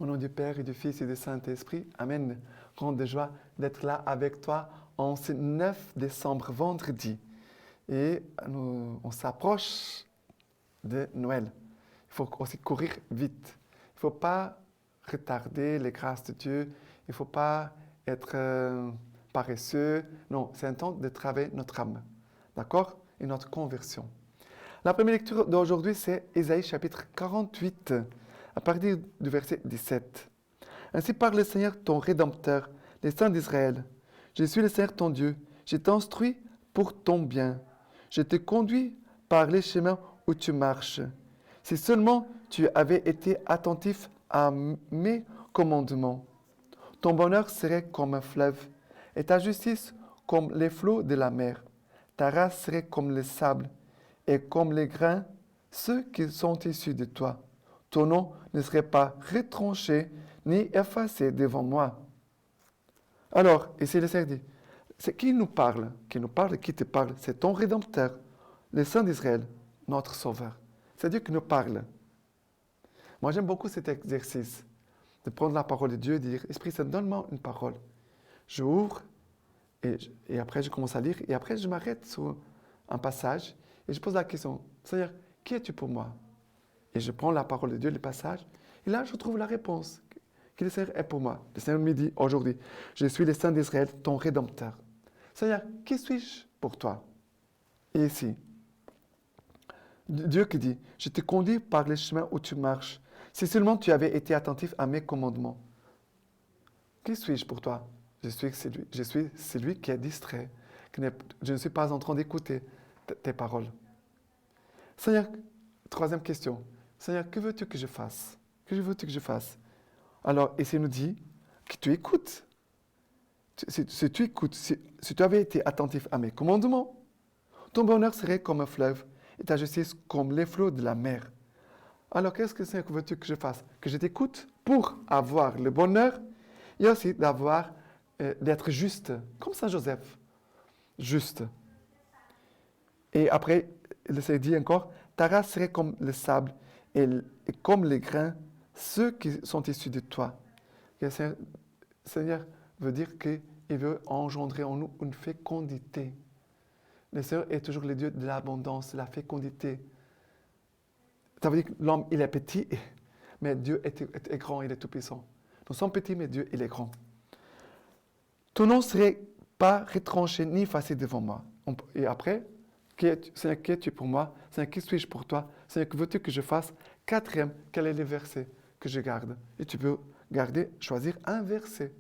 Au nom du Père et du Fils et du Saint-Esprit, Amen. Grande joie d'être là avec toi en ce 9 décembre, vendredi. Et on s'approche de Noël. Il faut aussi courir vite. Il ne faut pas retarder les grâces de Dieu. Il ne faut pas être paresseux. Non, c'est un temps de travailler notre âme. D'accord? Et notre conversion. La première lecture d'aujourd'hui, c'est Ésaïe chapitre 48, à partir du verset 17. Ainsi parle le Seigneur, ton Rédempteur, les saints d'Israël. Je suis le Seigneur, ton Dieu. Je t'instruis pour ton bien. Je te conduis par les chemins où tu marches. Si seulement tu avais été attentif à mes commandements, ton bonheur serait comme un fleuve, et ta justice comme les flots de la mer. Ta race serait comme le sable, et comme les grains, ceux qui sont issus de toi. Ton nom ne serait pas retranché ni effacé devant moi. Alors, ici le Seigneur dit, c'est qui nous parle? Qui nous parle, qui te parle? C'est ton Rédempteur, le Saint d'Israël, notre Sauveur. C'est Dieu qui nous parle. Moi, j'aime beaucoup cet exercice de prendre la parole de Dieu et de dire, Esprit Saint, donne-moi une parole. J'ouvre et après je commence à lire et après je m'arrête sur un passage et je pose la question, Seigneur, qui es-tu pour moi? Et je prends la parole de Dieu, le passage, et là je trouve la réponse. Qui le Seigneur est pour moi? Le Seigneur me dit aujourd'hui, je suis le Saint d'Israël, ton Rédempteur. Seigneur, qui suis-je pour toi? Et ici, Dieu qui dit, je te conduis par les chemins où tu marches. Si seulement tu avais été attentif à mes commandements. Qui suis-je pour toi? Je suis celui qui est distrait, je ne suis pas en train d'écouter tes paroles. Seigneur, troisième question. Seigneur, que veux-tu que je fasse? Que veux-tu que je fasse? Alors, et il nous dit que tu écoutes. Si tu écoutes, si tu avais été attentif à mes commandements, ton bonheur serait comme un fleuve et ta justice comme les flots de la mer. Alors, qu'est-ce que Seigneur veux-tu que je fasse? Que je t'écoute pour avoir le bonheur et aussi d'être juste, comme Saint Joseph. Juste. Et après, le Seigneur dit encore, ta race serait comme le sable et comme les grains, ceux qui sont issus de toi. Le Seigneur veut dire qu'il veut engendrer en nous une fécondité. Le Seigneur est toujours le Dieu de l'abondance, de la fécondité. Ça veut dire que l'homme, il est petit, mais Dieu est grand, il est tout-puissant. Nous sommes petits, mais Dieu, il est grand. Ton nom ne serait pas retranché ni effacé devant moi. Et après, Seigneur, qui es-tu pour moi? Seigneur, qui suis-je pour toi? Seigneur, que veux-tu que je fasse? Quatrième, quel est le verset que je garde? Et tu peux choisir un verset.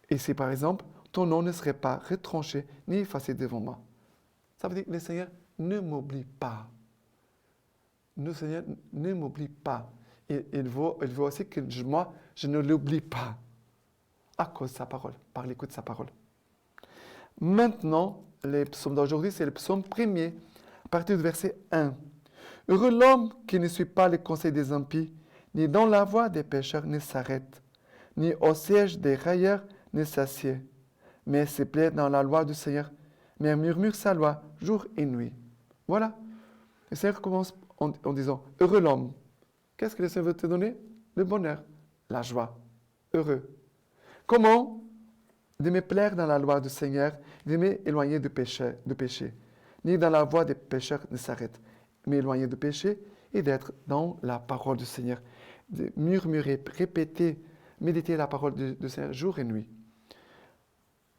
Et si par exemple, ton nom ne serait pas retranché ni effacé devant moi. Ça veut dire que le Seigneur ne m'oublie pas. Le Seigneur ne m'oublie pas. Et il veut aussi que moi, je ne l'oublie pas. À cause de sa parole, par l'écoute de sa parole. Maintenant, les psaumes d'aujourd'hui, c'est le psaume premier, à partir du verset 1. Heureux l'homme qui ne suit pas les conseils des impies, ni dans la voie des pécheurs ne s'arrête, ni au siège des railleurs ne s'assied, mais se plaît dans la loi du Seigneur, mais murmure sa loi jour et nuit. Voilà. Le Seigneur commence en disant, heureux l'homme. Qu'est-ce que le Seigneur veut te donner? Le bonheur, la joie. Heureux. Comment? De me plaire dans la loi du Seigneur, de m'éloigner du péché. Ni dans la voie des pécheurs ne s'arrête. M'éloigner du péché et d'être dans la parole du Seigneur. De murmurer, répéter, méditer la parole du Seigneur jour et nuit.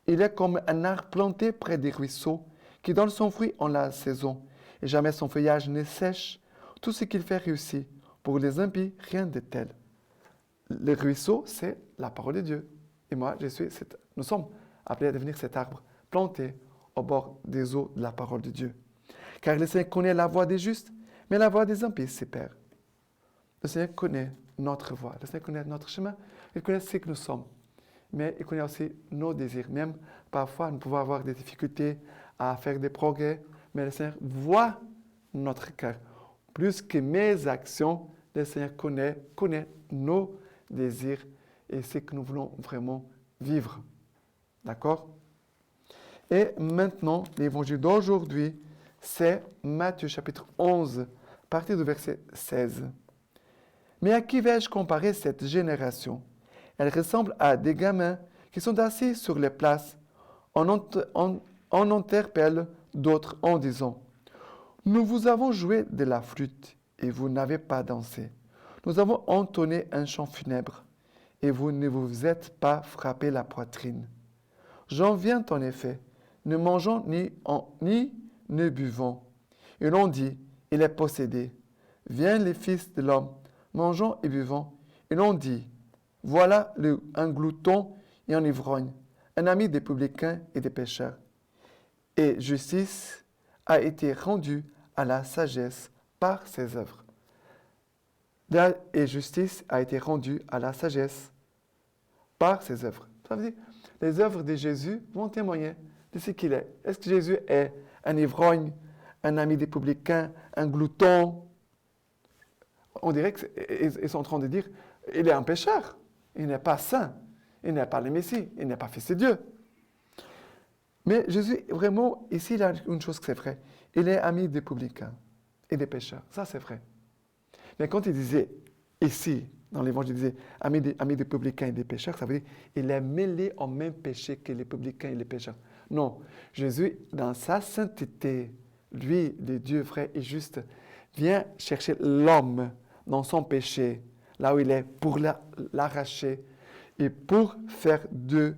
Il est comme un arbre planté près des ruisseaux, qui donne son fruit en la saison, et jamais son feuillage ne sèche. Tout ce qu'il fait réussit. Pour les impies, rien de tel. Le ruisseau, c'est la parole de Dieu. Et moi, nous sommes appelés à devenir cet arbre planté au bord des eaux de la parole de Dieu. Car le Seigneur connaît la voie des justes, mais la voie des impies se perd. Le Seigneur connaît notre voie, le Seigneur connaît notre chemin, il connaît ce que nous sommes. Mais il connaît aussi nos désirs. Même parfois, nous pouvons avoir des difficultés à faire des progrès, mais le Seigneur voit notre cœur. Plus que mes actions, le Seigneur connaît nos désirs et ce que nous voulons vraiment vivre. D'accord? Et maintenant, l'évangile d'aujourd'hui, c'est Matthieu chapitre 11, à partir du verset 16. Mais à qui vais-je comparer cette génération? Elle ressemble à des gamins qui sont assis sur les places. On interpelle d'autres en disant, nous vous avons joué de la flûte et vous n'avez pas dansé. Nous avons entonné un chant funèbre et vous ne vous êtes pas frappé la poitrine. J'en viens en effet, ne mangeons ni ne buvons. Et l'on dit, il est possédé. Viens les fils de l'homme, mangeons et buvons. Et l'on dit, voilà un glouton et un ivrogne, un ami des publicains et des pécheurs. Et justice a été rendue à la sagesse par ses œuvres. Et justice a été rendue à la sagesse par ses œuvres. Ça veut dire, les œuvres de Jésus vont témoigner de ce qu'il est. Est-ce que Jésus est un ivrogne, un ami des publicains, un glouton? On dirait qu'ils sont en train de dire, il est un pécheur, il n'est pas saint, il n'est pas le Messie, il n'est pas fils de Dieu. Mais Jésus, vraiment, ici, il a une chose que c'est vrai. Il est ami des publicains et des pécheurs. Ça, c'est vrai. Mais quand il disait, ici, dans l'évangile, il disait, ami des publicains et des pécheurs, ça veut dire, il est mêlé au même péché que les publicains et les pécheurs. Non, Jésus, dans sa sainteté, lui, le Dieu vrai et juste, vient chercher l'homme dans son péché, là où il est, pour l'arracher et pour faire d'eux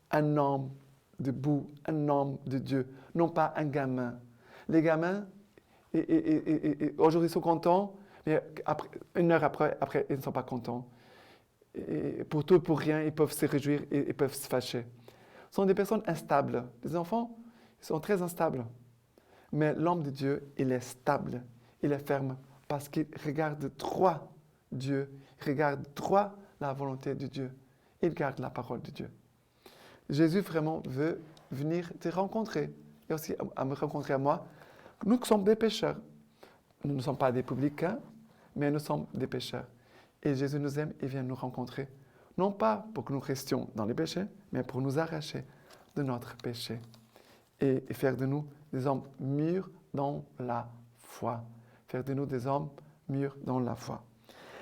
un homme debout, un homme de Dieu, non pas un gamin. Les gamins, aujourd'hui, ils sont contents, mais une heure après, ils ne sont pas contents. Et pour tout, pour rien, ils peuvent se réjouir et ils peuvent se fâcher. Ce sont des personnes instables. Les enfants, ils sont très instables. Mais l'homme de Dieu, il est stable, il est ferme, parce qu'il regarde droit Dieu, il regarde droit la volonté de Dieu. Il garde la parole de Dieu. Jésus vraiment veut venir te rencontrer et aussi à me rencontrer à moi. Nous qui sommes des pécheurs. Nous ne sommes pas des publicains, mais nous sommes des pécheurs. Et Jésus nous aime et vient nous rencontrer. Non pas pour que nous restions dans les péchés, mais pour nous arracher de notre péché et faire de nous des hommes mûrs dans la foi. Faire de nous des hommes mûrs dans la foi.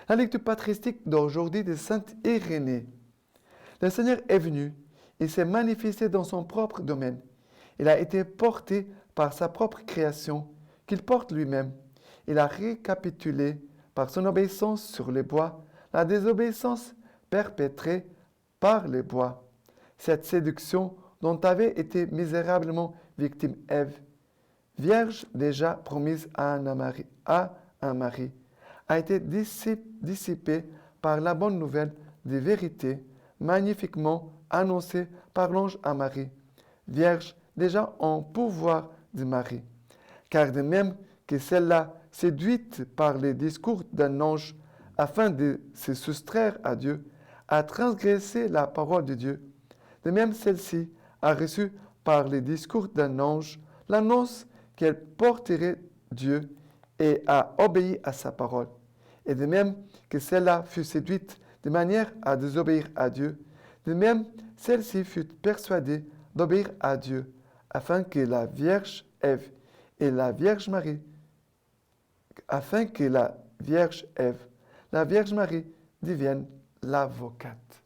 La lecture patristique d'aujourd'hui de Sainte Irénée. Le Seigneur est venu, il s'est manifesté dans son propre domaine. Il a été porté par sa propre création, qu'il porte lui-même. Il a récapitulé par son obéissance sur les bois la désobéissance perpétrée par les bois. Cette séduction dont avait été misérablement victime Ève, vierge déjà promise à un mari, a été dissipée par la bonne nouvelle des vérités magnifiquement annoncée par l'ange à Marie, vierge déjà en pouvoir du mari. Car de même que celle-là, séduite par les discours d'un ange afin de se soustraire à Dieu, a transgressé la parole de Dieu, de même celle-ci a reçu par les discours d'un ange l'annonce qu'elle porterait Dieu et a obéi à sa parole. Et de même que celle-là fut séduite de manière à désobéir à Dieu, de même celle-ci fut persuadée d'obéir à Dieu, afin que la Vierge Ève et la Vierge Marie, la Vierge Marie deviennent l'avocate.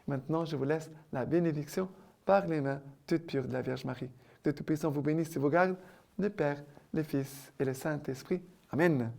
Maintenant, je vous laisse la bénédiction par les mains toutes pures de la Vierge Marie. Que Tout-Puissant vous bénisse et vous garde, le Père, le Fils et le Saint-Esprit. Amen.